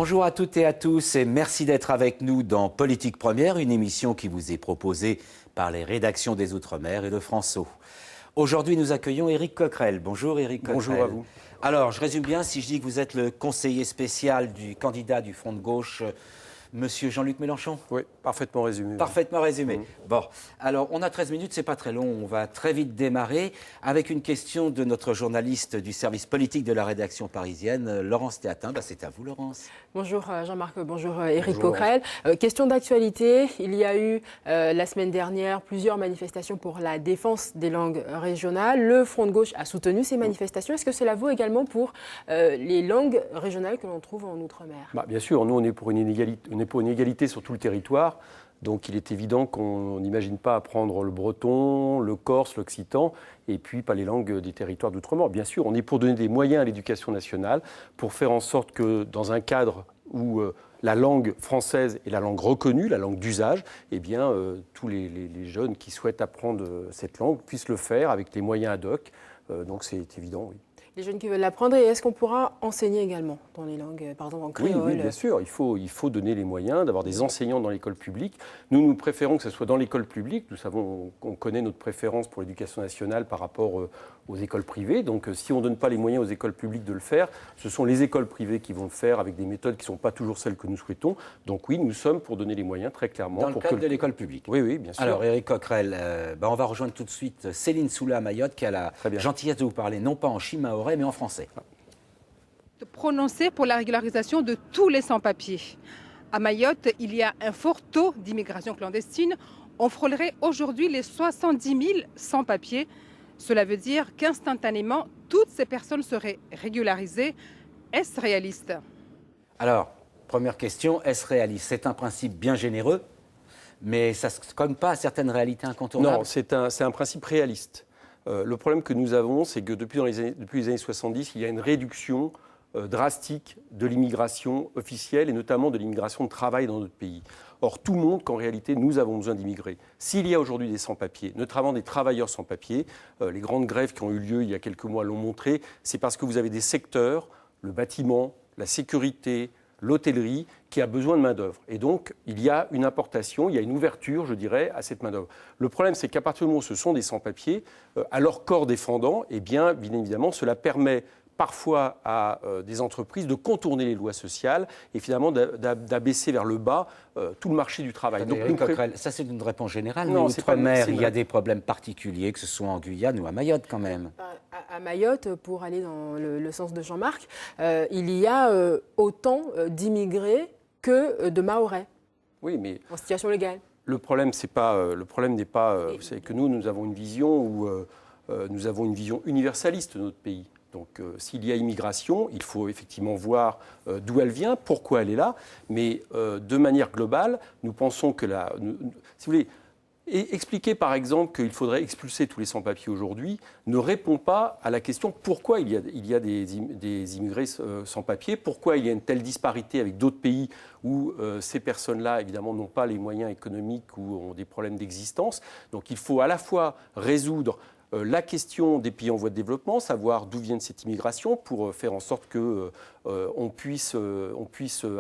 Bonjour à toutes et à tous et merci d'être avec nous dans Politique Première, une émission qui vous est proposée par les rédactions des Outre-mer et de François. Aujourd'hui, nous accueillons Éric Coquerel. Bonjour Éric Coquerel. Bonjour à vous. Alors, je résume bien si je dis que vous êtes le conseiller spécial du candidat du Front de Gauche, Monsieur Jean-Luc Mélenchon. Oui, parfaitement résumé. Parfaitement résumé. Bon, alors on a 13 minutes, c'est pas très long, on va très vite démarrer avec une question de notre journaliste du service politique de la rédaction parisienne, Laurence Théatin. C'est à vous, Laurence. Bonjour Jean-Marc, bonjour Éric Coquerel. Question d'actualité, il y a eu la semaine dernière plusieurs manifestations pour la défense des langues régionales. Le Front de Gauche a soutenu ces manifestations. Est-ce que cela vaut également pour les langues régionales que l'on trouve en Outre-mer ? Bien sûr, nous on est pour une égalité sur tout le territoire. Donc il est évident qu'on n'imagine pas apprendre le breton, le corse, l'occitan, et puis pas les langues des territoires d'outre-mer. Bien sûr, on est pour donner des moyens à l'éducation nationale, pour faire en sorte que dans un cadre où la langue française est la langue reconnue, la langue d'usage, eh bien tous les jeunes qui souhaitent apprendre cette langue puissent le faire avec les moyens ad hoc. Donc c'est évident, oui. Les jeunes qui veulent l'apprendre, et est-ce qu'on pourra enseigner également dans les langues, par exemple en créole ? Oui, bien sûr, il faut donner les moyens d'avoir des enseignants dans l'école publique. Nous préférons que ce soit dans l'école publique. Nous savons, on connaît notre préférence pour l'éducation nationale par rapport aux écoles privées. Donc si on ne donne pas les moyens aux écoles publiques de le faire, ce sont les écoles privées qui vont le faire avec des méthodes qui ne sont pas toujours celles que nous souhaitons. Donc oui, nous sommes pour donner les moyens très clairement. Dans le cadre de l'école publique. Oui, bien sûr. Alors Éric Coquerel, on va rejoindre tout de suite Céline Soula à Mayotte qui a la gentillesse de vous parler non pas en shimaoré mais en français. Prononcer pour la régularisation de tous les sans-papiers. À Mayotte, il y a un fort taux d'immigration clandestine. On frôlerait aujourd'hui les 70 000 sans-papiers. Cela veut dire qu'instantanément, toutes ces personnes seraient régularisées. Est-ce réaliste ? Alors, première question, est-ce réaliste ? C'est un principe bien généreux, mais ça ne se cogne pas à certaines réalités incontournables. Non, c'est un principe réaliste. Le problème que nous avons, c'est que depuis les années 70, il y a une réduction drastique de l'immigration officielle et notamment de l'immigration de travail dans notre pays. Or, tout montre qu'en réalité, nous avons besoin d'immigrer. S'il y a aujourd'hui des sans-papiers, notamment des travailleurs sans-papiers, les grandes grèves qui ont eu lieu il y a quelques mois l'ont montré, c'est parce que vous avez des secteurs, le bâtiment, la sécurité, l'hôtellerie, qui a besoin de main-d'œuvre. Et donc, il y a une importation, il y a une ouverture, je dirais, à cette main-d'œuvre. Le problème, c'est qu'à partir du moment où ce sont des sans-papiers, à leur corps défendant, bien évidemment, cela permet parfois à des entreprises de contourner les lois sociales et finalement d'abaisser vers le bas tout le marché du travail. Donc, Coquerel, ça c'est une réponse générale, non, mais outre-mer, il y a des problèmes particuliers, que ce soit en Guyane ou à Mayotte quand même. À Mayotte, pour aller dans le sens de Jean-Marc, il y a autant d'immigrés que de Mahorais. Oui, mais en situation légale. Le problème n'est pas, vous savez que nous avons une vision où nous avons une vision universaliste de notre pays. Donc, s'il y a immigration, il faut effectivement voir d'où elle vient, pourquoi elle est là. Mais de manière globale, nous pensons que si vous voulez, expliquer par exemple qu'il faudrait expulser tous les sans-papiers aujourd'hui ne répond pas à la question pourquoi il y a des immigrés sans-papiers, pourquoi il y a une telle disparité avec d'autres pays où ces personnes-là, évidemment, n'ont pas les moyens économiques ou ont des problèmes d'existence. Donc, il faut à la fois résoudre la question des pays en voie de développement, savoir d'où vient cette immigration pour faire en sorte qu'on puisse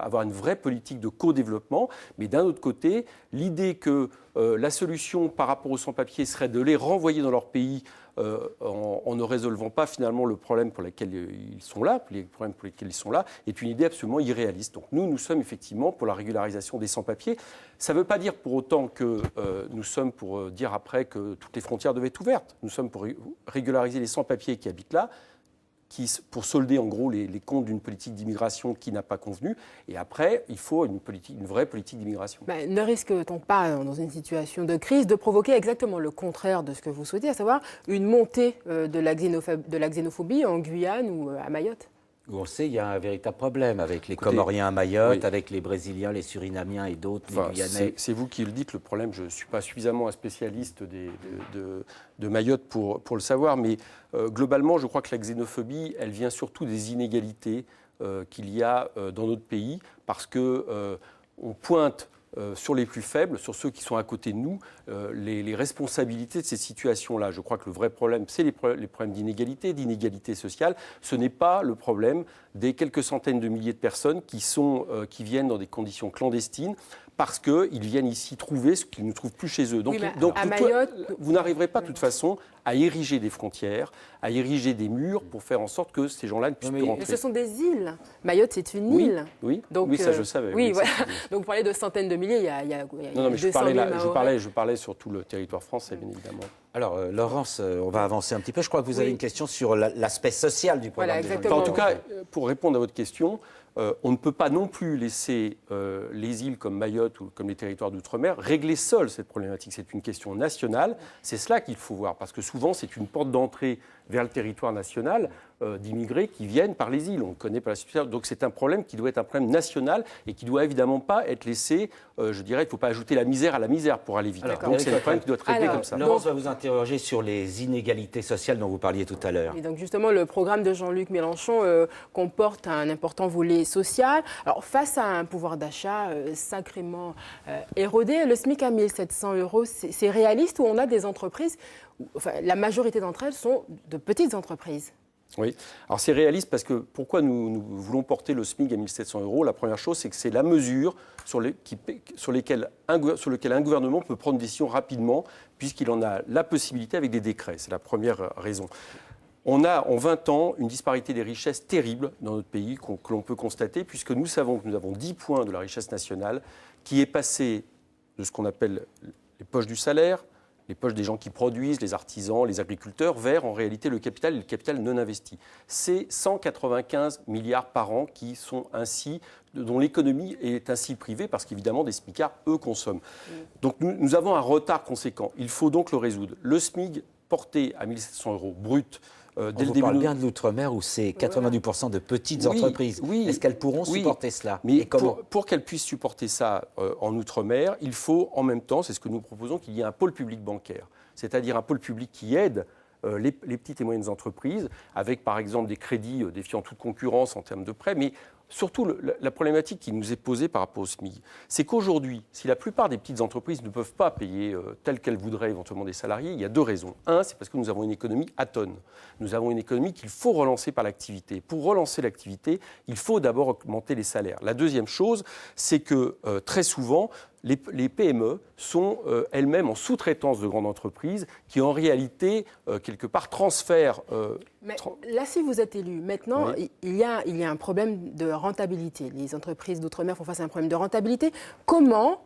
avoir une vraie politique de co-développement. Mais d'un autre côté, l'idée que la solution par rapport aux sans-papiers serait de les renvoyer dans leur pays en ne résolvant pas finalement le problème pour lequel ils sont là, est une idée absolument irréaliste. Donc nous sommes effectivement pour la régularisation des sans-papiers. Ça ne veut pas dire pour autant que nous sommes pour dire après que toutes les frontières devaient être ouvertes. Nous sommes pour régulariser les sans-papiers qui habitent là, pour solder en gros les comptes d'une politique d'immigration qui n'a pas convenu. Et après, il faut une vraie politique d'immigration. Ne risque-t-on pas, dans une situation de crise, de provoquer exactement le contraire de ce que vous souhaitez, à savoir une montée de la xénophobie en Guyane ou à Mayotte ? On sait il y a un véritable problème avec les Comoriens à Mayotte, avec les Brésiliens, les Surinamiens et d'autres, les Guyanais. C'est vous qui le dites, le problème. Je ne suis pas suffisamment un spécialiste de Mayotte pour le savoir, mais globalement, je crois que la xénophobie, elle vient surtout des inégalités qu'il y a dans notre pays, parce qu'on pointe sur les plus faibles, sur ceux qui sont à côté de nous, les responsabilités de ces situations-là. Je crois que le vrai problème, c'est les problèmes d'inégalité sociale. Ce n'est pas le problème des quelques centaines de milliers de personnes qui viennent dans des conditions clandestines parce qu'ils viennent ici trouver ce qu'ils ne trouvent plus chez eux. Donc, à Mayotte, vous n'arriverez pas de toute façon à ériger des frontières, à ériger des murs pour faire en sorte que ces gens-là ne puissent plus rentrer. Mais ce sont des îles. Mayotte, c'est une île. Oui, donc, ça je savais. Oui, voilà. Donc vous parlez de centaines de milliers, il y a non, mais 200 000 Mahorais. je parlais sur tout le territoire français, bien évidemment. Alors, Laurence, on va avancer un petit peu. Je crois que vous avez une question sur l'aspect social du programme. Voilà, exactement. En tout cas, pour répondre à votre question, on ne peut pas non plus laisser les îles comme Mayotte ou comme les territoires d'outre-mer régler seuls cette problématique. C'est une question nationale. C'est cela qu'il faut voir, parce que souvent, c'est une porte d'entrée vers le territoire national d'immigrés qui viennent par les îles. On ne connaît pas la situation. Donc c'est un problème qui doit être un problème national et qui ne doit évidemment pas être laissé, je dirais, il ne faut pas ajouter la misère à la misère pour aller vite. Donc c'est un problème qui doit être réglé comme ça. Laurence va vous interroger sur les inégalités sociales dont vous parliez tout à l'heure. Et donc justement, le programme de Jean-Luc Mélenchon comporte un important volet social. Alors face à un pouvoir d'achat sacrément érodé, le SMIC à 1 700 €, c'est réaliste ou on a des entreprises, enfin, la majorité d'entre elles sont de petites entreprises? Oui, alors c'est réaliste parce que pourquoi nous voulons porter le SMIC à 1 700 €? La première chose, c'est que c'est la mesure sur laquelle un gouvernement peut prendre une décision rapidement puisqu'il en a la possibilité avec des décrets. C'est la première raison. On a en 20 ans une disparité des richesses terrible dans notre pays que l'on peut constater puisque nous savons que nous avons 10 points de la richesse nationale qui est passé de ce qu'on appelle les poches du salaire, les poches des gens qui produisent, les artisans, les agriculteurs, vers en réalité le capital et le capital non investi. C'est 195 milliards par an qui sont ainsi, dont l'économie est ainsi privée parce qu'évidemment des smicards, eux, consomment. Donc nous avons un retard conséquent. Il faut donc le résoudre. Le SMIC porté à 1 700 € brut. Dès le début, parle bien de l'outre-mer où c'est 90% de petites entreprises. Oui, est-ce qu'elles pourront supporter cela? Mais pour qu'elles puissent supporter ça en outre-mer, il faut en même temps, c'est ce que nous proposons, qu'il y ait un pôle public bancaire. C'est-à-dire un pôle public qui aide les petites et moyennes entreprises, avec par exemple des crédits défiant toute concurrence en termes de prêts, mais surtout la problématique qui nous est posée par rapport au SMIC, c'est qu'aujourd'hui, si la plupart des petites entreprises ne peuvent pas payer tel qu'elles voudraient éventuellement des salariés, il y a deux raisons. Un, c'est parce que nous avons une économie atone. Nous avons une économie qu'il faut relancer par l'activité. Pour relancer l'activité, il faut d'abord augmenter les salaires. La deuxième chose, c'est que très souvent, les PME sont elles-mêmes en sous-traitance de grandes entreprises qui, en réalité, quelque part, transfèrent... Mais là, si vous êtes élu, maintenant, il y a un problème de rentabilité. Les entreprises d'outre-mer font face à un problème de rentabilité. Comment,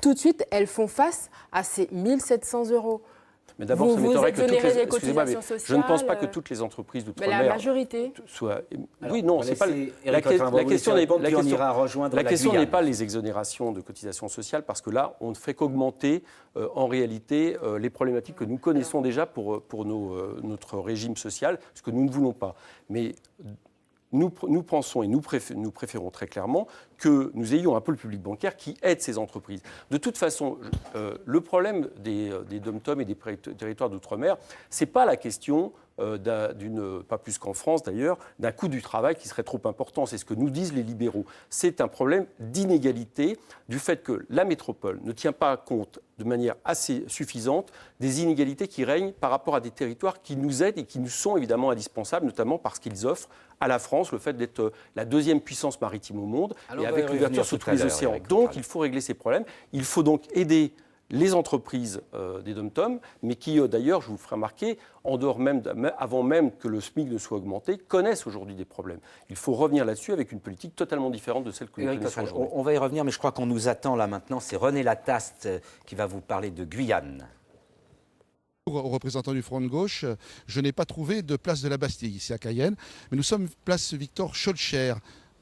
tout de suite, elles font face à ces 1 700 €? Mais d'abord, ça m'étonnerait que toutes les... Excusez-moi, mais sociales, je ne pense pas que toutes les entreprises d'outre-mer... Mais la majorité soient... Alors, oui, non, c'est pas... La question n'est pas les exonérations de cotisations sociales, parce que là, on ne fait qu'augmenter, en réalité, les problématiques que nous connaissons déjà pour notre régime social, ce que nous ne voulons pas. Mais... Nous pensons et nous préférons très clairement que nous ayons un pôle public bancaire qui aide ces entreprises. De toute façon, le problème des DOM-TOM et des territoires d'outre-mer, ce n'est pas la question, pas plus qu'en France d'ailleurs, d'un coût du travail qui serait trop important. C'est ce que nous disent les libéraux. C'est un problème d'inégalité, du fait que la métropole ne tient pas compte de manière assez suffisante des inégalités qui règnent par rapport à des territoires qui nous aident et qui nous sont évidemment indispensables, notamment parce qu'ils offrent à la France le fait d'être la deuxième puissance maritime au monde et avec l'ouverture sur tous les océans. Donc il faut régler ces problèmes. Il faut donc aider les entreprises des DOM-TOM, mais qui d'ailleurs, je vous ferai remarquer, avant même que le SMIC ne soit augmenté, connaissent aujourd'hui des problèmes. Il faut revenir là-dessus avec une politique totalement différente de celle que nous connaissons aujourd'hui. On va y revenir, mais je crois qu'on nous attend là maintenant. C'est René Lataste qui va vous parler de Guyane. Aux représentants du Front de gauche, je n'ai pas trouvé de place de la Bastille ici à Cayenne, mais nous sommes place Victor Schœlcher,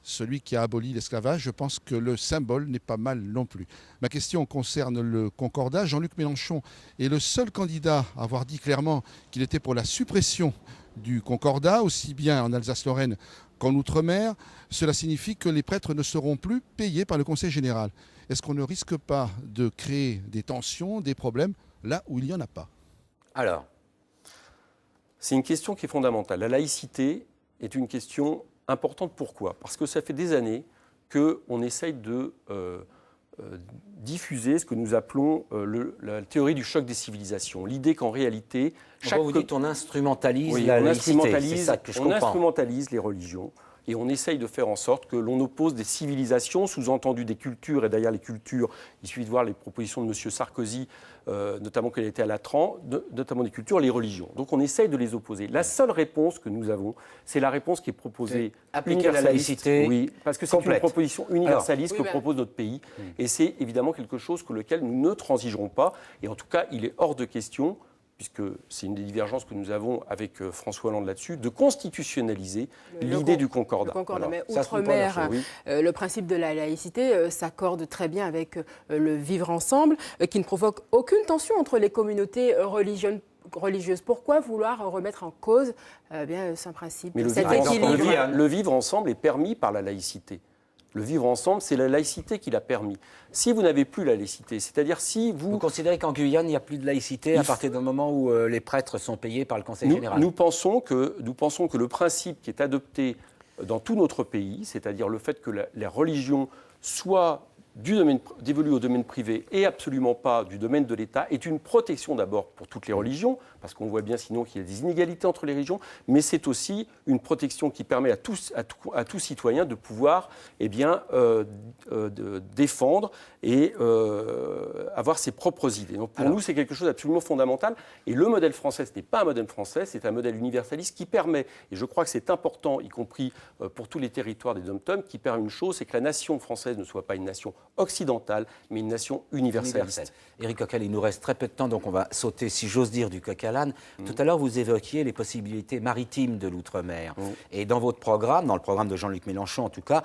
celui qui a aboli l'esclavage. Je pense que le symbole n'est pas mal non plus. Ma question concerne le Concordat. Jean-Luc Mélenchon est le seul candidat à avoir dit clairement qu'il était pour la suppression du Concordat, aussi bien en Alsace-Lorraine qu'en Outre-mer. Cela signifie que les prêtres ne seront plus payés par le Conseil général. Est-ce qu'on ne risque pas de créer des tensions, des problèmes, là où il n'y en a pas ? Alors, c'est une question qui est fondamentale. La laïcité est une question importante. Pourquoi ? Parce que ça fait des années qu'on essaye de diffuser ce que nous appelons la théorie du choc des civilisations. L'idée qu'en réalité... Vous dites on instrumentalise oui, la on laïcité, c'est ça que je comprends. On instrumentalise les religions et on essaye de faire en sorte que l'on oppose des civilisations, sous-entendu des cultures, et derrière les cultures, il suffit de voir les propositions de M. Sarkozy, notamment quand il était à Latran, notamment des cultures, les religions. Donc on essaye de les opposer. La seule réponse que nous avons, c'est la réponse qui est proposée appliquer la laïcité. Oui, parce que c'est une proposition universaliste que propose notre pays. Et c'est évidemment quelque chose sur lequel nous ne transigerons pas. Et en tout cas, il est hors de question, puisque c'est une des divergences que nous avons avec François Hollande là-dessus, de constitutionnaliser l'idée du concordat. Le concordat, Voilà. mais outre-mer, le principe de la laïcité s'accorde très bien avec le vivre ensemble, qui ne provoque aucune tension entre les communautés religieuses. Pourquoi vouloir remettre en cause ce principe, mais cet équilibre ? Le vivre ensemble est permis par la laïcité. Le vivre ensemble, c'est la laïcité qui l'a permis. Si vous n'avez plus la laïcité, c'est-à-dire si vous... Vous considérez qu'en Guyane, il n'y a plus de laïcité à partir du moment où les prêtres sont payés par le Conseil général ? Nous pensons que le principe qui est adopté dans tout notre pays, c'est-à-dire le fait que la religion soit dévolue au domaine privé et absolument pas du domaine de l'État, est une protection d'abord pour toutes les religions, parce qu'on voit bien sinon qu'il y a des inégalités entre les religions, mais c'est aussi une protection qui permet à tout citoyen de pouvoir défendre et avoir ses propres idées. Donc pour nous, c'est quelque chose d'absolument fondamental. Et le modèle français, ce n'est pas un modèle français, c'est un modèle universaliste qui permet, et je crois que c'est important, y compris pour tous les territoires des DOM-TOM, qui permet une chose, c'est que la nation française ne soit pas une nation occidentale, mais une nation universaliste. Éric Coquerel, il nous reste très peu de temps, donc on va sauter, si j'ose dire, du coq à l'âne. Tout à l'heure, vous évoquiez les possibilités maritimes de l'outre-mer. Et dans votre programme, dans le programme de Jean-Luc Mélenchon en tout cas,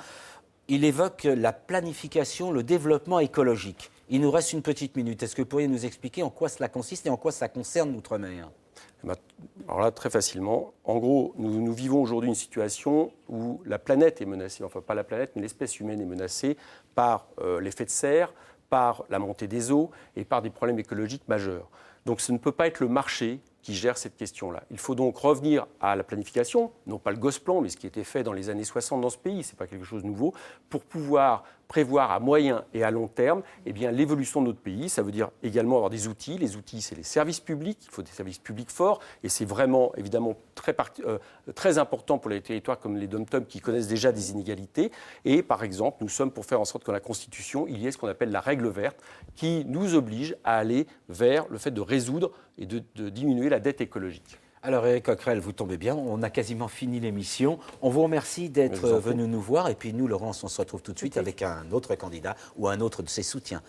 il évoque la planification, le développement écologique. Il nous reste une petite minute. Est-ce que vous pourriez nous expliquer en quoi cela consiste et en quoi ça concerne l'outre-mer ? Alors là, très facilement. En gros, nous vivons aujourd'hui une situation où la planète est menacée, enfin pas la planète, mais l'espèce humaine est menacée par l'effet de serre, par la montée des eaux et par des problèmes écologiques majeurs. Donc ce ne peut pas être le marché qui gère cette question-là. Il faut donc revenir à la planification, non pas le Gosplan, mais ce qui était fait dans les années 60 dans ce pays, ce n'est pas quelque chose de nouveau, pour pouvoir prévoir à moyen et à long terme l'évolution de notre pays. Ça veut dire également avoir des outils. Les outils, c'est les services publics. Il faut des services publics forts. Et c'est vraiment, évidemment, très important pour les territoires comme les DOM-TOM qui connaissent déjà des inégalités. Et par exemple, nous sommes pour faire en sorte que dans la Constitution, il y ait ce qu'on appelle la règle verte qui nous oblige à aller vers le fait de résoudre et de diminuer la dette écologique. Alors Éric Coquerel, vous tombez bien, on a quasiment fini l'émission. On vous remercie d'être venu nous voir et puis nous, Laurence, on se retrouve tout de suite avec un autre candidat ou un autre de ses soutiens.